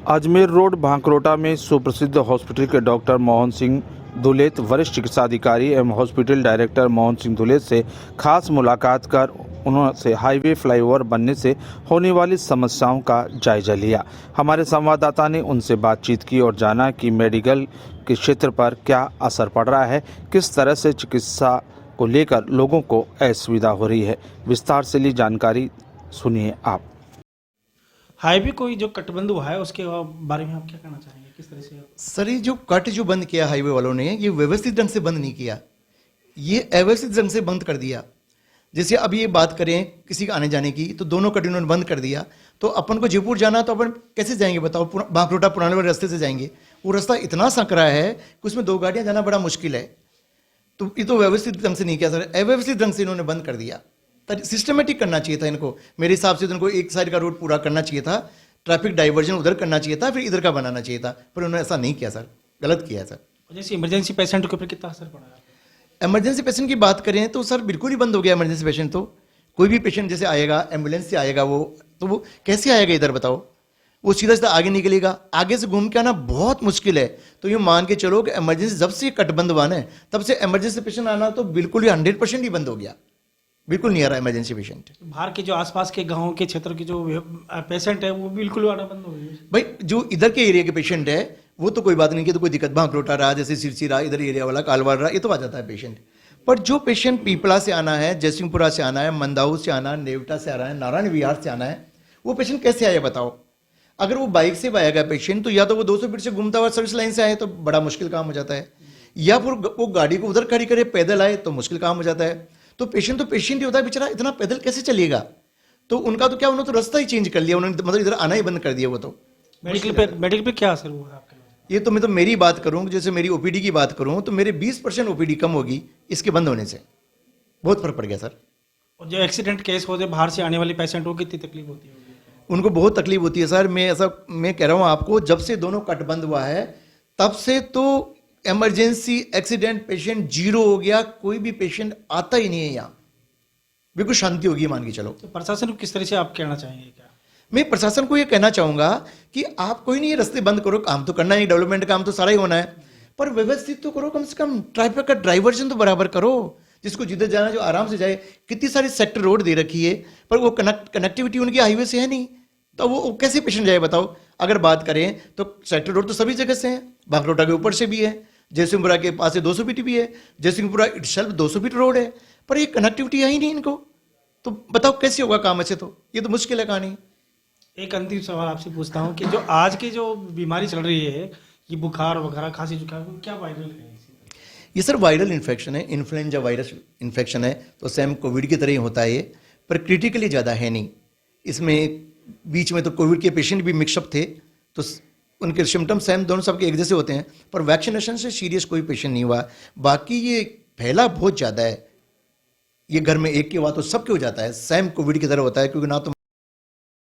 Ajmer road Bhankrota में सुप्रसिद्ध hospital के डॉक्टर मोहन सिंह धुलेत वरिष्ठ चिकित्सा अधिकारी एवं हॉस्पिटल डायरेक्टर मोहन सिंह धुलेत से खास मुलाकात कर उन्होंने हाईवे फ्लाईओवर बनने से होने वाली समस्याओं का जायजा लिया। हमारे संवाददाता ने उनसे बातचीत की और जाना कि मेडिकल के क्षेत्र पर क्या असर पड़ रहा है, किस तरह से चिकित्सा को लेकर लोगों को असुविधा हो रही है। विस्तार से ली जानकारी सुनिए आप। हाईवे कोई जो कटबंध हुआ है उसके बारे में आप क्या कहना चाहेंगे, किस तरह से? सर, ये जो कट जो बंद किया हाईवे वालों ने, ये व्यवस्थित ढंग से बंद नहीं किया, ये अव्यवस्थित ढंग से बंद कर दिया। जैसे अभी ये बात करें किसी के आने जाने की, तो दोनों कट इन्होंने बंद कर दिया। तो अपन को जयपुर जाना, तो अपन कैसे जाएंगे बताओ? भांकरोटा पुराने वाले रास्ते से जाएंगे। वो रास्ता इतना संकरा है कि उसमें दो गाड़ियां जाना बड़ा मुश्किल है। तो ये तो व्यवस्थित ढंग से नहीं किया सर, अव्यवस्थित ढंग से इन्होंने बंद कर दिया। सिस्टमेटिक करना चाहिए था इनको। मेरे हिसाब से तो इनको एक साइड का रोड पूरा करना चाहिए था, ट्रैफिक डाइवर्जन उधर करना चाहिए था, फिर इधर का बनाना चाहिए था, पर उन्होंने ऐसा नहीं किया सर, गलत किया सर। जैसे इमरजेंसी पेशेंट के ऊपर कितना असर पड़ा है? इमरजेंसी पेशेंट की बात करें तो सर बिल्कुल ही बंद हो गया इमरजेंसी पेशेंट। तो कोई भी पेशेंट जैसे आएगा, एम्बुलेंस से आएगा, वो कैसे आएगा इधर बताओ? वो सीधा सीधा आगे निकलेगा, आगे से घूम के आना बहुत मुश्किल है। तो ये मान के चलो कि इमरजेंसी जब से कट बंद हुआ है, तब से इमरजेंसी पेशेंट आना तो बिल्कुल ही 100% ही बंद हो गया, बिल्कुल नहीं आ रहा इमरजेंसी पेशेंट। बाहर के जो आसपास के गांव के क्षेत्र के जो पेशेंट है वो बिल्कुल आना बंद हो गई। भाई जो इधर के एरिया के पेशेंट है वो तो कोई बात नहीं की, तो कोई दिक्कत, भांकरोटा रहा, जैसे सिरसी रहा, इधर एरिया वाला कालवाड़ रहा, ये तो आ जाता है पेशेंट। पर जो पेशेंट पीपला से आना है, जयसिंहपुरा से आना है, मंदाऊ से आना है, नेवटा से आना है, नारायण विहार से आना है, वो पेशेंट कैसे आए बताओ? अगर वो बाइक से आएगा पेशेंट, तो या तो वो 200 फीट से घूमता हुआ सर्विस लाइन से आए तो बड़ा मुश्किल काम हो जाता है, या फिर वो गाड़ी को उधर खड़ी करे पैदल आए तो मुश्किल काम हो जाता है। तो पेशेंट ही होता है बेचारा, इतना पैदल कैसे चलेगा? तो उनका तो क्या, उन्होंने तो रास्ता ही चेंज कर लिया, उन्होंने मतलब इधर आना ही बंद कर दिया। वो तो मेडिकल पे क्या असर हुआ आपके? ये तो मैं तो मेरी बात करूं, जैसे मेरी ओपीडी की बात करूं, तो मेरे 20% ओपीडी कम होगी इसके बंद होने से। बहुत फर्क पड़ गया सर। और जो एक्सीडेंट केस होते बाहर से आने वाले पेशेंट को कितनी तकलीफ होती है? उनको बहुत तकलीफ होती है सर। मैं कह रहा हूं आपको, जब से दोनों कट बंद हुआ है तब से तो इमरजेंसी एक्सीडेंट पेशेंट जीरो हो गया, कोई भी पेशेंट आता ही नहीं है यहाँ, बिल्कुल शांति होगी मान के चलो। तो प्रशासन को किस तरह से आप कहना चाहेंगे? क्या मैं प्रशासन को ये कहना चाहूंगा कि आप कोई नहीं ये रास्ते बंद करो, काम तो करना है, डेवलपमेंट काम तो सारा ही होना है, पर व्यवस्थित तो करो, कम से कम ट्रैफिक का डाइवर्जन तो बराबर करो, जिसको जिधर जाना जो आराम से जाए। कितनी सारी सेक्टर रोड दे रखी है, पर वो कनेक्टिविटी उनकी हाईवे से है नहीं, तो वो कैसे पेशेंट जाए बताओ? अगर बात करें तो सेक्टर रोड तो सभी जगह से है, भांकरोटा के ऊपर से भी है, जयसिंहपुरा के पास से 200 फीट भी है, जयसिंहपुरा इटसेल्फ 200 फीट रोड है, पर ये कनेक्टिविटी है ही नहीं इनको, तो बताओ कैसे होगा काम? ऐसे तो ये तो मुश्किल है कहानी। एक अंतिम सवाल आपसे पूछता हूँ कि जो आज की जो बीमारी चल रही है, ये बुखार वगैरह, खांसी जुकाम, क्या वायरल है? ये सर वायरल इन्फेक्शन है, इन्फ्लुएंजा वायरस इन्फेक्शन है, तो सेम कोविड की तरह ही होता है ये, पर क्रिटिकली ज़्यादा है नहीं। इसमें बीच में तो कोविड के पेशेंट भी मिक्सअप थे, तो उनके सिम्टम सेम दोनों सबके एक जैसे होते हैं, पर वैक्सीनेशन से सीरियस कोई पेशेंट नहीं हुआ। बाकी ये फैला बहुत ज़्यादा है, ये घर में एक की हुआ तो सबके हो जाता है, सेम कोविड की तरह होता है, क्योंकि ना तो